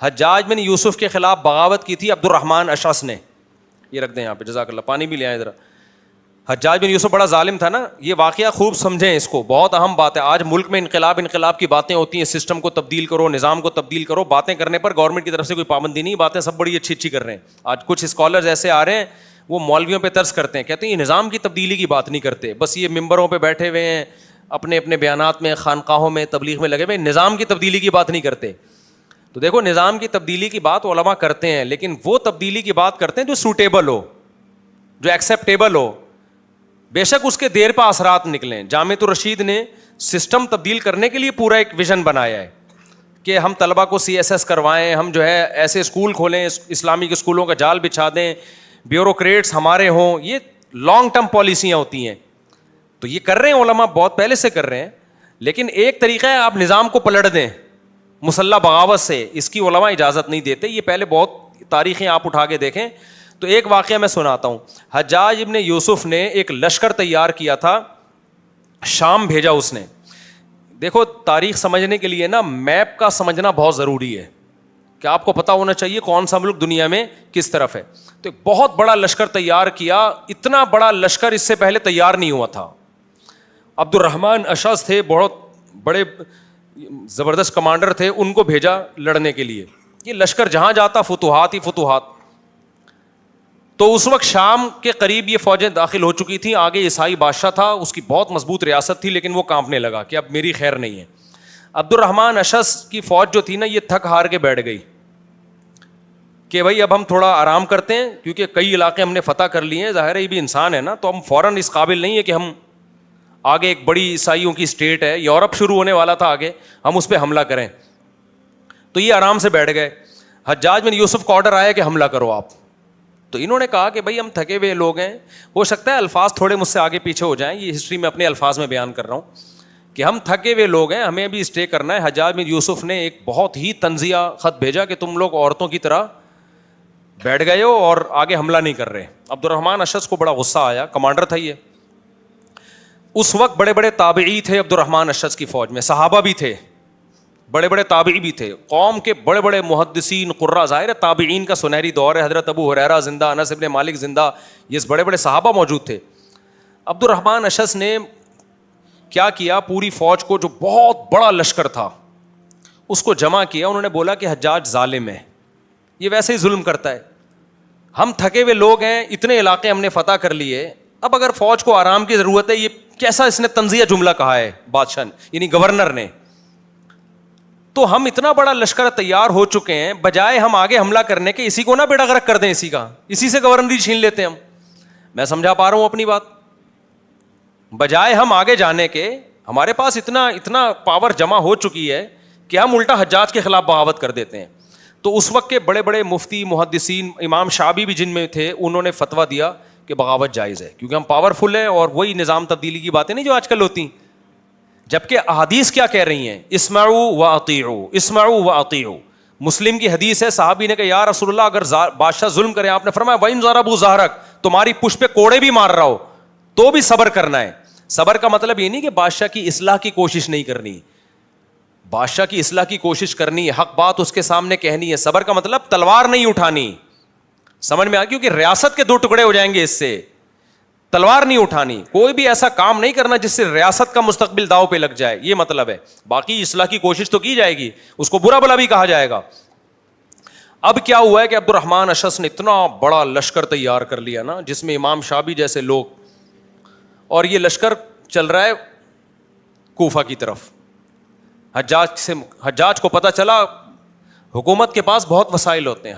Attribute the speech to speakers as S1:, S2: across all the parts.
S1: حجاج بن یوسف کے خلاف بغاوت کی تھی عبد الرحمن اشعث نے. یہ رکھ دیں یہاں پہ, جزاک اللہ, پانی بھی لے آئیں ذرا. حجاج بن یوسف بڑا ظالم تھا نا, یہ واقعہ خوب سمجھیں اس کو, بہت اہم بات ہے. آج ملک میں انقلاب کی باتیں ہوتی ہیں, سسٹم کو تبدیل کرو, نظام کو تبدیل کرو, باتیں کرنے پر گورنمنٹ کی طرف سے کوئی پابندی نہیں, باتیں سب بڑی اچھی کر رہے ہیں. آج کچھ اسکالرز ایسے آ رہے ہیں, وہ مولویوں پہ طرز کرتے ہیں, کہتے ہیں یہ نظام کی تبدیلی کی بات نہیں کرتے, بس یہ ممبروں پہ بیٹھے ہوئے ہیں, اپنے بیانات میں, خانقاہوں میں, تبلیغ میں لگے ہوئے, نظام کی تبدیلی کی بات نہیں کرتے. تو دیکھو, نظام کی تبدیلی کی بات علماء کرتے ہیں, لیکن وہ تبدیلی کی بات کرتے ہیں جو سوٹیبل ہو, جو ایکسیپٹیبل ہو. بے شک اس کے دیر پہ اثرات نکلیں. جامعۃ الرشید نے سسٹم تبدیل کرنے کے لیے پورا ایک ویژن بنایا ہے کہ ہم طلبہ کو CSS کروائیں, ہم جو ہے ایسے اسکول کھولیں, اسلامک اسکولوں کا جال بچھا دیں, بیوروکریٹس ہمارے ہوں. یہ لانگ ٹرم پالیسیاں ہوتی ہیں. تو یہ کر رہے ہیں علماء, بہت پہلے سے کر رہے ہیں. لیکن ایک طریقہ ہے آپ نظام کو پلٹ دیں مسلح بغاوت سے, اس کی علماء اجازت نہیں دیتے. یہ پہلے بہت تاریخیں آپ اٹھا کے دیکھیں. تو ایک واقعہ میں سناتا ہوں. حجاج ابن یوسف نے ایک لشکر تیار کیا تھا, شام بھیجا اس نے. دیکھو, تاریخ سمجھنے کے لیے نا میپ کا سمجھنا بہت ضروری ہے, کہ آپ کو پتا ہونا چاہیے کون سا ملک دنیا میں کس طرف ہے. تو ایک بہت بڑا لشکر تیار کیا. اتنا بڑا لشکر اس سے پہلے تیار نہیں ہوا تھا. عبد الرحمن اشعث تھے, بہت بڑے زبردست کمانڈر تھے, ان کو بھیجا لڑنے کے لیے. یہ لشکر جہاں جاتا فتوحات ہی فتوحات. تو اس وقت شام کے قریب یہ فوجیں داخل ہو چکی تھیں. آگے عیسائی بادشاہ تھا, اس کی بہت مضبوط ریاست تھی, لیکن وہ کانپنے لگا کہ اب میری خیر نہیں ہے. عبد الرحمن اشعث کی فوج جو تھی نا, یہ تھک ہار کے بیٹھ گئی کہ بھائی اب ہم تھوڑا آرام کرتے ہیں, کیونکہ کئی علاقے ہم نے فتح کر لیے ہیں. ظاہر ہے یہ بھی انسان ہے نا, تو ہم فوراً اس قابل نہیں ہے کہ ہم آگے, ایک بڑی عیسائیوں کی اسٹیٹ ہے, یورپ شروع ہونے والا تھا آگے, ہم اس پہ حملہ کریں. تو یہ آرام سے بیٹھ گئے. حجاج بن یوسف کو آرڈر آیا کہ حملہ کرو آپ. تو انہوں نے کہا کہ بھائی ہم تھکے ہوئے لوگ ہیں, ہو سکتا ہے الفاظ تھوڑے مجھ سے آگے پیچھے ہو جائیں, یہ ہسٹری میں اپنے الفاظ میں بیان کر رہا ہوں کہ ہم تھکے ہوئے لوگ ہیں, ہمیں بھی اسٹے کرنا ہے. حجاج بن یوسف نے ایک بہت ہی طنزیہ خط بھیجا کہ تم لوگ عورتوں کی طرح بیٹھ گئے ہو اور آگے حملہ نہیں کر رہے. عبد الرحمن اشعث کو بڑا غصہ آیا, کمانڈر تھا یہ. اس وقت بڑے بڑے تابعی تھے عبد الرحمن اشعث کی فوج میں, صحابہ بھی تھے, بڑے بڑے تابعی بھی تھے, قوم کے بڑے بڑے محدثین قراء. ظاہر ہے تابعین کا سنہری دور ہے, حضرت ابو ہریرہ زندہ, انس ابن مالک زندہ, یہ بڑے بڑے صحابہ موجود تھے. عبد الرحمن اشعث نے کیا کیا, پوری فوج کو, جو بہت بڑا لشکر تھا, اس کو جمع کیا. انہوں نے بولا کہ حجاج ظالم ہے, یہ ویسے ہی ظلم کرتا ہے, ہم تھکے ہوئے لوگ ہیں, اتنے علاقے ہم نے فتح کر لیے, اب اگر فوج کو آرام کی ضرورت ہے, یہ کیسا اس نے طنزیہ جملہ کہا ہے بادشاہ یعنی گورنر نے. تو ہم اتنا بڑا لشکر تیار ہو چکے ہیں, بجائے ہم آگے حملہ کرنے کے اسی کو نہ بیڑا غرق کر دیں, اسی سے گورنری چھین لیتے ہم. میں سمجھا پا رہا ہوں اپنی بات. بجائے ہم آگے جانے کے, ہمارے پاس اتنا پاور جمع ہو چکی ہے کہ ہم الٹا حجاج کے خلاف بغاوت کر دیتے ہیں. تو اس وقت کے بڑے بڑے مفتی, محدثین, امام شعبی بھی جن میں تھے, انہوں نے فتویٰ دیا کہ بغاوت جائز ہے, کیونکہ ہم پاورفل ہیں, اور وہی نظام تبدیلی کی باتیں نہیں جو آج کل ہوتی. جبکہ احادیث کیا کہہ رہی ہیں, اسمعوا واطیعوا, اسمعوا واطیعوا. مسلم کی حدیث ہے, صحابی نے کہا یا رسول اللہ اگر بادشاہ ظلم کرے, آپ نے فرمایا وَإِن ضَرَبُوا ظَهْرَكَ, تمہاری پشت پہ کوڑے بھی مار رہا ہو تو بھی صبر کرنا ہے. صبر کا مطلب یہ نہیں کہ بادشاہ کی اصلاح کی کوشش نہیں کرنی, بادشاہ کی اصلاح کی کوشش کرنی ہے, حق بات اس کے سامنے کہنی ہے. صبر کا مطلب تلوار نہیں اٹھانی. سمجھ میں آ, کیونکہ ریاست کے 2 ٹکڑے ہو جائیں گے اس سے. تلوار نہیں اٹھانی, کوئی بھی ایسا کام نہیں کرنا جس سے ریاست کا مستقبل داؤ پہ لگ جائے, یہ مطلب ہے. باقی اصلاح کی کوشش تو کی جائے گی, اس کو برا بھلا بھی کہا جائے گا. اب کیا ہوا ہے کہ عبد الرحمن اشعث نے اتنا بڑا لشکر تیار کر لیا نا, جس میں امام شعبی جیسے لوگ, اور یہ لشکر چل رہا ہے کوفہ کی طرف. حجاج کو پتہ چلا حکومت کے پاس بہت وسائل ہوتے ہیں.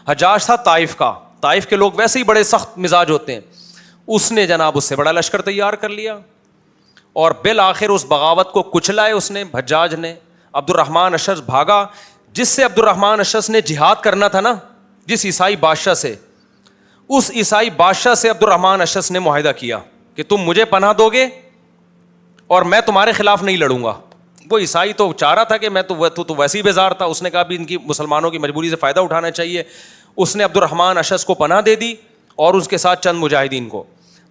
S1: حجاج تھا طائف کا, طائف کے لوگ ویسے ہی بڑے سخت مزاج ہوتے ہیں. اس نے جناب اس سے بڑا لشکر تیار کر لیا, اور بالآخر اس بغاوت کو کچلا ہے اس نے, حجاج نے. عبد الرحمن اشعث بھاگا. جس سے عبد الرحمن اشعث نے جہاد کرنا تھا نا, جس عیسائی بادشاہ سے, اس عیسائی بادشاہ سے عبد الرحمن اشعث نے معاہدہ کیا کہ تم مجھے پناہ دو گے اور میں تمہارے خلاف نہیں لڑوں گا. وہ عیسائی تو چاہ رہا تھا کہ میں تو ویسے ہی بیزار تھا, اس نے کہا بھی ان کی مسلمانوں کی مجبوری سے فائدہ اٹھانا چاہیے. اس نے عبد الرحمن اشعث کو پناہ دے دی اور اس کے ساتھ چند مجاہدین کو.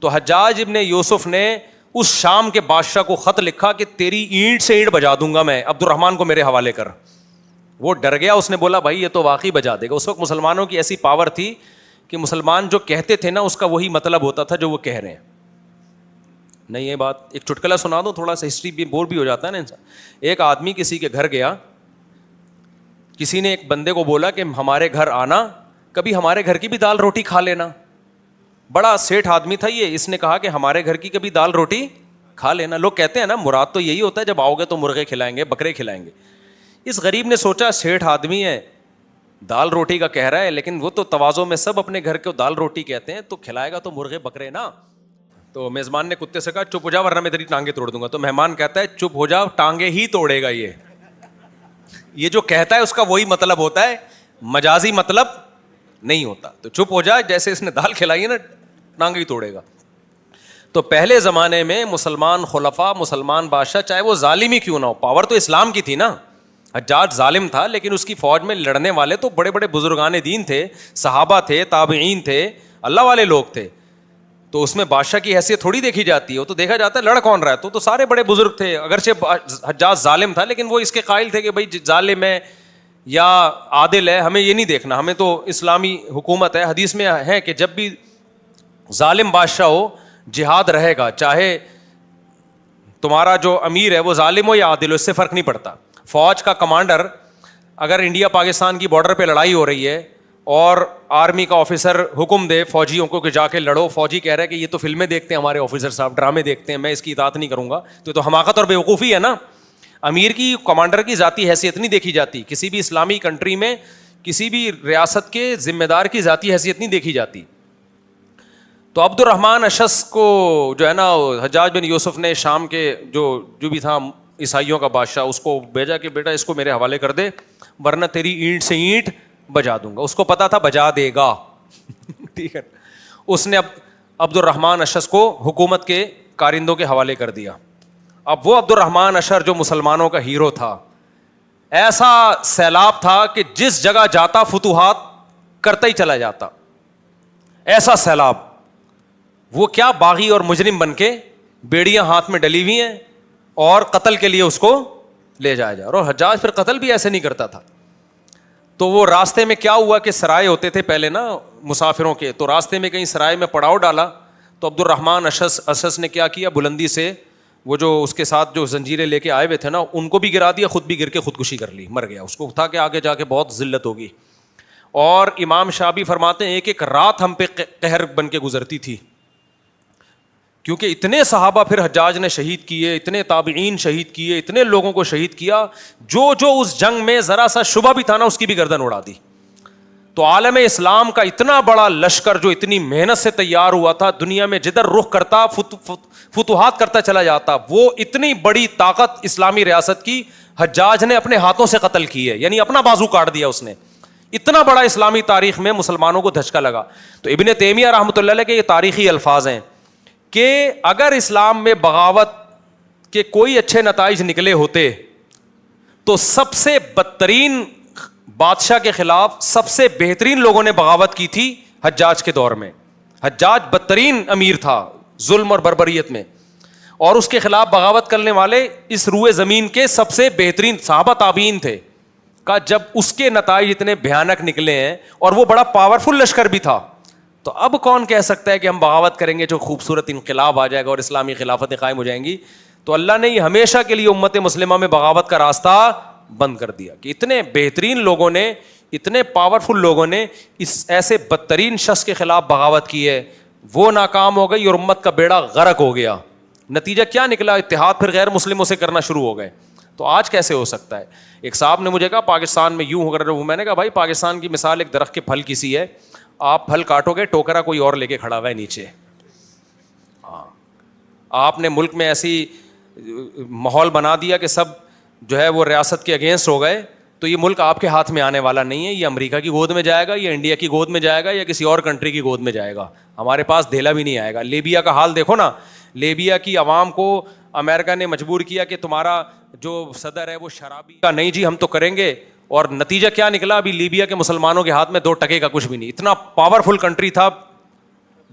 S1: تو حجاج ابن یوسف نے اس شام کے بادشاہ کو خط لکھا کہ تیری اینٹ سے اینٹ بجا دوں گا میں, عبد الرحمن کو میرے حوالے کر. وہ ڈر گیا, اس نے بولا بھائی یہ تو واقعی بجا دے گا. اس وقت مسلمانوں کی ایسی پاور تھی کہ مسلمان جو کہتے تھے نا اس کا وہی مطلب ہوتا تھا جو وہ کہہ رہے ہیں. نہیں یہ بات ایک چٹکلا سنا دو, تھوڑا سا ہسٹری بھی بور بھی ہو جاتا ہے نا انسان. ایک آدمی کسی کے گھر گیا, کسی نے ایک بندے کو بولا کہ ہمارے گھر آنا, کبھی ہمارے گھر کی بھی دال روٹی کھا لینا. بڑا سیٹھ آدمی تھا یہ, اس نے کہا کہ ہمارے گھر کی کبھی دال روٹی کھا لینا. لوگ کہتے ہیں نا مراد تو یہی ہوتا ہے جب آؤ گے تو مرغے کھلائیں گے, بکرے کھلائیں گے. اس غریب نے سوچا سیٹھ آدمی ہے, دال روٹی کا کہہ رہا ہے, لیکن وہ تو تواضع میں سب اپنے گھر کو دال روٹی کہتے ہیں, تو کھلائے گا تو مرغے بکرے نا. تو میزبان نے کتے سے کہا چپ ہو جا ورنہ میں تیری ٹانگیں توڑ دوں گا. تو مہمان کہتا ہے چپ ہو جا, ٹانگیں ہی توڑے گا. یہ جو کہتا ہے اس کا وہی مطلب ہوتا ہے, مجازی مطلب نہیں ہوتا. تو چپ ہو جا, جیسے اس نے دال کھلائی ہے نا, ٹانگیں ہی توڑے گا. تو پہلے زمانے میں مسلمان خلفاء, مسلمان بادشاہ, چاہے وہ ظالم ہی کیوں نہ ہو, پاور تو اسلام کی تھی نا. حجاج ظالم تھا لیکن اس کی فوج میں لڑنے والے تو بڑے بڑے بزرگان دین تھے, صحابہ تھے, تابعین تھے, اللہ والے لوگ تھے. تو اس میں بادشاہ کی حیثیت تھوڑی دیکھی جاتی ہے, وہ تو دیکھا جاتا ہے لڑ کون رہا ہے. تو سارے بڑے بزرگ تھے, اگرچہ حجاج ظالم تھا لیکن وہ اس کے قائل تھے کہ بھائی ظالم ہے یا عادل ہے ہمیں یہ نہیں دیکھنا, ہمیں تو اسلامی حکومت ہے. حدیث میں ہے کہ جب بھی ظالم بادشاہ ہو جہاد رہے گا, چاہے تمہارا جو امیر ہے وہ ظالم ہو یا عادل ہو, اس سے فرق نہیں پڑتا. فوج کا کمانڈر اگر انڈیا پاکستان کی بارڈر پہ لڑائی ہو رہی ہے اور آرمی کا آفیسر حکم دے فوجیوں کو کہ جا کے لڑو, فوجی کہہ رہا ہے کہ یہ تو فلمیں دیکھتے ہیں ہمارے آفیسر صاحب, ڈرامے دیکھتے ہیں, میں اس کی اطاعت نہیں کروں گا, تو حماقت اور بیوقوفی ہے نا. امیر کی, کمانڈر کی ذاتی حیثیت نہیں دیکھی جاتی کسی بھی اسلامی کنٹری میں, کسی بھی ریاست کے ذمہ دار کی ذاتی حیثیت نہیں دیکھی جاتی. تو عبد الرحمن اشس کو جو ہے نا حجاج بن یوسف نے شام کے جو بھی تھا عیسائیوں کا بادشاہ, اس کو بھیجا کہ بیٹا اس کو میرے حوالے کر دے ورنہ تیری اینٹ سے اینٹ بجا دوں گا. اس کو پتا تھا بجا دے گا. ٹھیک ہے, اس نے عبد الرحمن اشس کو حکومت کے کارندوں کے حوالے کر دیا. اب وہ عبد الرحمن اشر جو مسلمانوں کا ہیرو تھا, ایسا سیلاب تھا کہ جس جگہ جاتا فتوحات کرتا ہی چلا جاتا, ایسا سیلاب. وہ کیا باغی اور مجرم بن کے بیڑیاں ہاتھ میں ڈلی ہوئی ہیں اور قتل کے لیے اس کو لے جایا جا رہا. اور حجاج پھر قتل بھی ایسے نہیں کرتا تھا. تو وہ راستے میں کیا ہوا کہ سرائے ہوتے تھے پہلے نا مسافروں کے, تو راستے میں کہیں سرائے میں پڑاؤ ڈالا, تو عبد الرحمن اشس نے کیا کیا, بلندی سے وہ جو اس کے ساتھ جو زنجیریں لے کے آئے ہوئے تھے نا ان کو بھی گرا دیا, خود بھی گر کے خودکشی کر لی, مر گیا. اس کو تھا کہ آگے جا کے بہت ذلت ہوگی. اور امام شافعی فرماتے ہیں ایک ایک رات ہم پہ قہر بن کے گزرتی تھی, کیونکہ اتنے صحابہ پھر حجاج نے شہید کیے, اتنے تابعین شہید کیے, اتنے لوگوں کو شہید کیا, جو اس جنگ میں ذرا سا شبہ بھی تھا نا اس کی بھی گردن اڑا دی. تو عالم اسلام کا اتنا بڑا لشکر جو اتنی محنت سے تیار ہوا تھا, دنیا میں جدھر رخ کرتا فتوحات کرتا چلا جاتا, وہ اتنی بڑی طاقت اسلامی ریاست کی حجاج نے اپنے ہاتھوں سے قتل کی ہے, یعنی اپنا بازو کاٹ دیا اس نے. اتنا بڑا اسلامی تاریخ میں مسلمانوں کو دھچکا لگا. تو ابن تیمیہ رحمۃ اللہ علیہ کے یہ تاریخی الفاظ ہیں کہ اگر اسلام میں بغاوت کے کوئی اچھے نتائج نکلے ہوتے تو سب سے بدترین بادشاہ کے خلاف سب سے بہترین لوگوں نے بغاوت کی تھی حجاج کے دور میں. حجاج بدترین امیر تھا ظلم اور بربریت میں, اور اس کے خلاف بغاوت کرنے والے اس روئے زمین کے سب سے بہترین صحابہ تابعین تھے. کا جب اس کے نتائج اتنے بھیانک نکلے ہیں اور وہ بڑا پاورفل لشکر بھی تھا, تو اب کون کہہ سکتا ہے کہ ہم بغاوت کریں گے جو خوبصورت انقلاب آ جائے گا اور اسلامی خلافتیں قائم ہو جائیں گی. تو اللہ نے یہ ہمیشہ کے لیے امت مسلمہ میں بغاوت کا راستہ بند کر دیا کہ اتنے بہترین لوگوں نے, اتنے پاورفل لوگوں نے اس ایسے بدترین شخص کے خلاف بغاوت کی ہے, وہ ناکام ہو گئی اور امت کا بیڑا غرق ہو گیا. نتیجہ کیا نکلا, اتحاد پھر غیر مسلموں سے کرنا شروع ہو گئے. تو آج کیسے ہو سکتا ہے؟ ایک صاحب نے مجھے کہا پاکستان میں یوں ہو رہا ہے. میں نے کہا بھائی پاکستان کی مثال ایک درخت کے پھل کی سی ہے, آپ پھل کاٹو گے ٹوکرا کوئی اور لے کے کھڑا ہوا ہے نیچے. ہاں, آپ نے ملک میں ایسی ماحول بنا دیا کہ سب جو ہے وہ ریاست کے اگینسٹ ہو گئے, تو یہ ملک آپ کے ہاتھ میں آنے والا نہیں ہے. یہ امریکہ کی گود میں جائے گا, یا انڈیا کی گود میں جائے گا, یا کسی اور کنٹری کی گود میں جائے گا. ہمارے پاس دھیلا بھی نہیں آئے گا. لیبیا کا حال دیکھو نا, لیبیا کی عوام کو امریکہ نے مجبور کیا کہ تمہارا جو صدر ہے وہ شرابی کا نہیں جی ہم تو کریں گے, اور نتیجہ کیا نکلا, ابھی لیبیا کے مسلمانوں کے ہاتھ میں 2 ٹکے کا کچھ بھی نہیں. اتنا پاورفل کنٹری تھا,